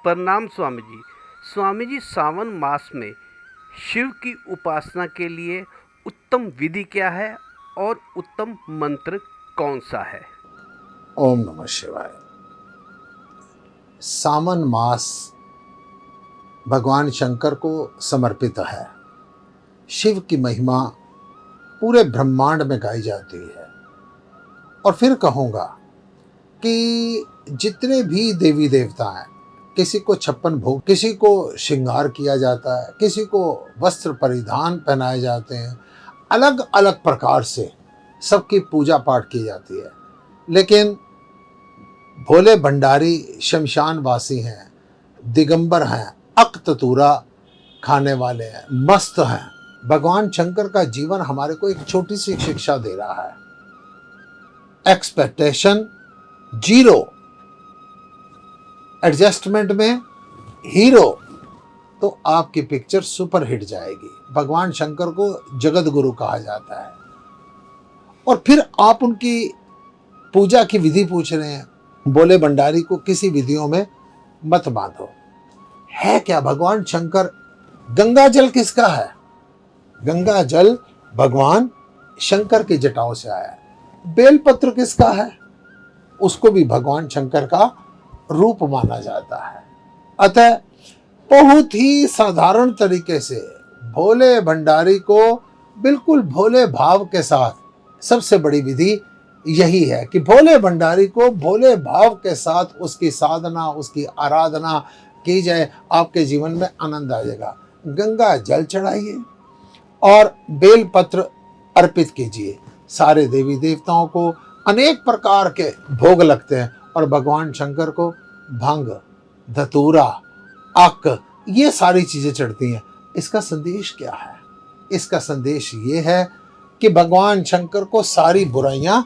प्रणाम स्वामी जी। स्वामी जी, सावन मास में शिव की उपासना के लिए उत्तम विधि क्या है और उत्तम मंत्र कौन सा है? ओम नमः शिवाय। सावन मास भगवान शंकर को समर्पित है। शिव की महिमा पूरे ब्रह्मांड में गाई जाती है। और फिर कहूँगा कि जितने भी देवी देवता हैं, किसी को 56 भोग, किसी को श्रृंगार किया जाता है, किसी को वस्त्र परिधान पहनाए जाते हैं, अलग अलग प्रकार से सबकी पूजा पाठ की जाती है। लेकिन भोले भंडारी शमशान वासी हैं, दिगंबर हैं, अक्ततूरा खाने वाले हैं, मस्त हैं। भगवान शंकर का जीवन हमारे को एक छोटी सी शिक्षा दे रहा है। एक्सपेक्टेशन जीरो, एडजस्टमेंट में हीरो, तो आपकी पिक्चर सुपर हिट जाएगी। भगवान शंकर को जगत गुरु कहा जाता है। और फिर आप उनकी पूजा की विधि पूछ रहे हैं। भोले भंडारी को किसी विधियों में मत बांधो। है क्या भगवान शंकर? गंगा जल किसका है? गंगा जल भगवान शंकर की जटाओं से आया है। बेलपत्र किसका है? उसको भी भगवान शंकर का रूप माना जाता है। अतः बहुत ही साधारण तरीके से भोले भंडारी को बिल्कुल भोले भाव के साथ, सबसे बड़ी विधि यही है कि भोले भंडारी को भोले भाव के साथ उसकी साधना, उसकी आराधना की जाए। आपके जीवन में आनंद आ जाएगा। गंगा जल चढ़ाइए और बेलपत्र अर्पित कीजिए। सारे देवी देवताओं को अनेक प्रकार के भोग लगते हैं और भगवान शंकर को भंग, धतूरा, अक, ये सारी चीजें चढ़ती हैं। इसका संदेश क्या है? इसका संदेश ये है कि भगवान शंकर को सारी बुराइयां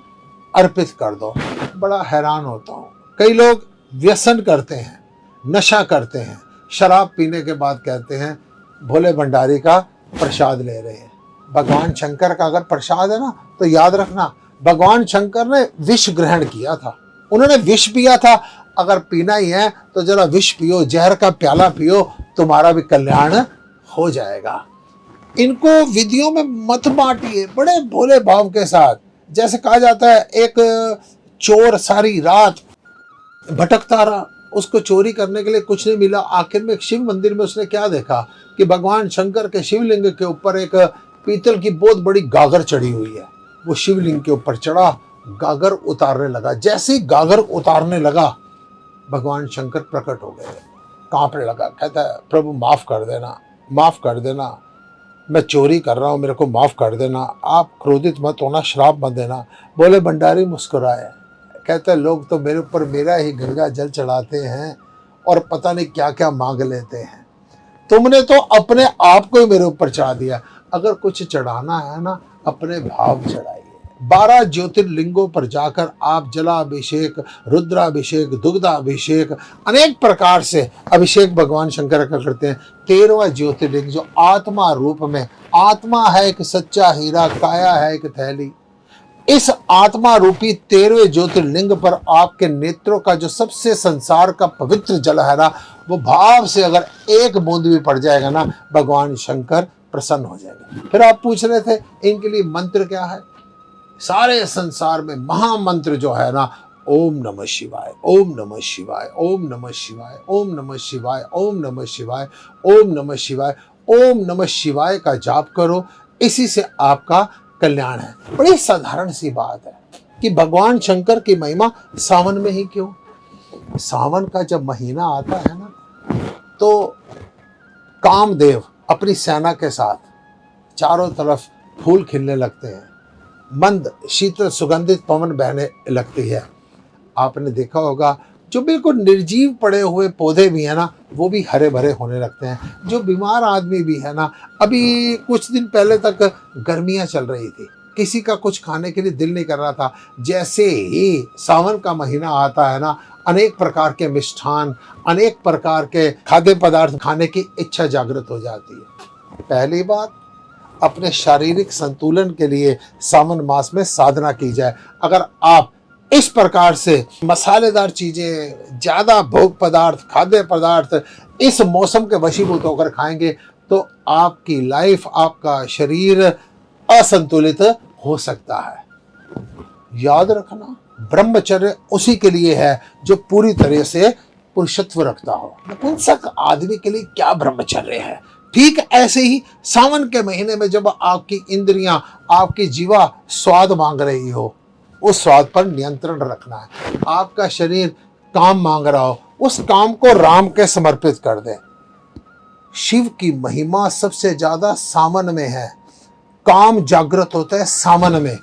अर्पित कर दो। बड़ा हैरान होता हूँ, कई लोग व्यसन करते हैं, नशा करते हैं, शराब पीने के बाद कहते हैं भोले भंडारी का प्रसाद ले रहे हैं। भगवान शंकर का अगर प्रसाद है ना, तो याद रखना भगवान शंकर ने विष ग्रहण किया था, उन्होंने विष पिया था। अगर पीना ही है तो जरा विष पियो, जहर का प्याला पियो, तुम्हारा भी कल्याण हो जाएगा। इनको विधियों में मत बांटिए बड़े भोले भाव के साथ। जैसे कहा जाता है, एक चोर सारी रात भटकता रहा, उसको चोरी करने के लिए कुछ नहीं मिला। आखिर में एक शिव मंदिर में उसने क्या देखा कि भगवान शंकर के शिवलिंग के ऊपर एक पीतल की बहुत बड़ी गागर चढ़ी हुई है। वो शिवलिंग के ऊपर चढ़ा, गागर उतारने लगा। जैसे ही गागर उतारने लगा, भगवान शंकर प्रकट हो गए, कांपने लगा। कहता है प्रभु माफ कर देना, माफ कर देना, मैं चोरी कर रहा हूँ, मेरे को माफ कर देना, आप क्रोधित मत होना, श्राप मत देना। भोले भंडारी मुस्कुराए, कहते हैं लोग तो मेरे ऊपर मेरा ही गंगा जल चढ़ाते हैं और पता नहीं क्या क्या मांग लेते हैं। तुमने तो अपने आप को ही मेरे ऊपर चढ़ा दिया। अगर कुछ चढ़ाना है ना, अपने भाव चढ़ाइए। 12 ज्योतिर्लिंगों पर जाकर आप जलाभिषेक, रुद्राभिषेक, दुग्धाभिषेक, अनेक प्रकार से अभिषेक भगवान शंकर का करते हैं। 13वां ज्योतिर्लिंग जो आत्मा रूप में, आत्मा है एक सच्चा हीरा, काया है एक थैली। इस आत्मा रूपी 13वें ज्योतिर्लिंग पर आपके नेत्रों का जो सबसे संसार का पवित्र जल है ना, वो भाव से अगर एक बूंद भी पड़ जाएगा ना, भगवान शंकर प्रसन्न हो जाएंगे। फिर आप पूछ रहे थे इनके लिए मंत्र क्या है? सारे संसार में महामंत्र जो है ना, ओम नमः शिवाय, ओम नमः शिवाय, ओम नमः शिवाय, ओम नमः शिवाय, ओम नमः शिवाय, ओम नमः शिवाय, ओम नमः शिवाय का जाप करो। इसी से आपका कल्याण है। बड़ी साधारण सी बात है कि भगवान शंकर की महिमा सावन में ही क्यों? सावन का जब महीना आता है ना, तो कामदेव अपनी सेना के साथ चारों तरफ फूल खिलने लगते हैं, मंद शीतल सुगंधित पवन बहने लगती है। आपने देखा होगा जो बिल्कुल निर्जीव पड़े हुए पौधे भी है ना, वो भी हरे भरे होने लगते हैं। जो बीमार आदमी भी है ना, अभी कुछ दिन पहले तक गर्मियां चल रही थी, किसी का कुछ खाने के लिए दिल नहीं कर रहा था। जैसे ही सावन का महीना आता है ना, अनेक प्रकार के मिष्ठान, अनेक प्रकार के खाद्य पदार्थ खाने की इच्छा जागृत हो जाती है। पहली बात, अपने शारीरिक संतुलन के लिए सावन मास में साधना की जाए। अगर आप इस प्रकार से मसालेदार चीजें, ज्यादा भोग पदार्थ, खाद्य पदार्थ इस मौसम के वशीभूत होकर खाएंगे तो आपकी लाइफ, आपका शरीर असंतुलित हो सकता है। याद रखना, ब्रह्मचर्य उसी के लिए है जो पूरी तरह से पुरुषत्व रखता हो। नपुंसक आदमी के लिए क्या ब्रह्मचर्य है। ठीक ऐसे ही सावन के महीने में जब आपकी इंद्रियां, आपकी जीवा स्वाद मांग रही हो, उस स्वाद पर नियंत्रण रखना है। आपका शरीर काम मांग रहा हो, उस काम को राम के समर्पित कर दें। शिव की महिमा सबसे ज्यादा सावन में है। काम जागृत होता है सावन में,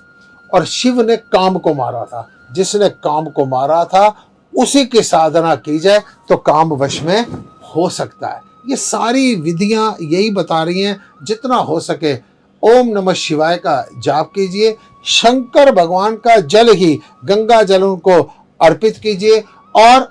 और शिव ने काम को मारा था। जिसने काम को मारा था उसी की साधना की जाए तो काम वश में हो सकता है। ये सारी विधियां यही बता रही हैं। जितना हो सके ओम नमः शिवाय का जाप कीजिए, शंकर भगवान का जल ही, गंगा जल उनको अर्पित कीजिए, और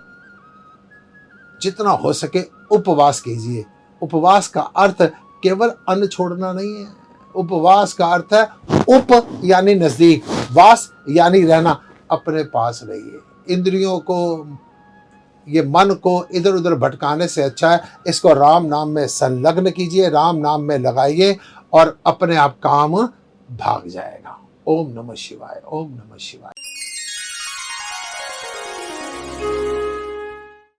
जितना हो सके उपवास कीजिए। उपवास का अर्थ केवल अन्न छोड़ना नहीं है। उपवास का अर्थ है उप यानी नजदीक, वास यानी रहना। अपने पास रहिए। इंद्रियों को, ये मन को इधर उधर भटकाने से अच्छा है इसको राम नाम में संलग्न कीजिए, राम नाम में लगाइए, और अपने आप काम भाग जाएगा। ओम नमः शिवाय, ओम नमः शिवाय।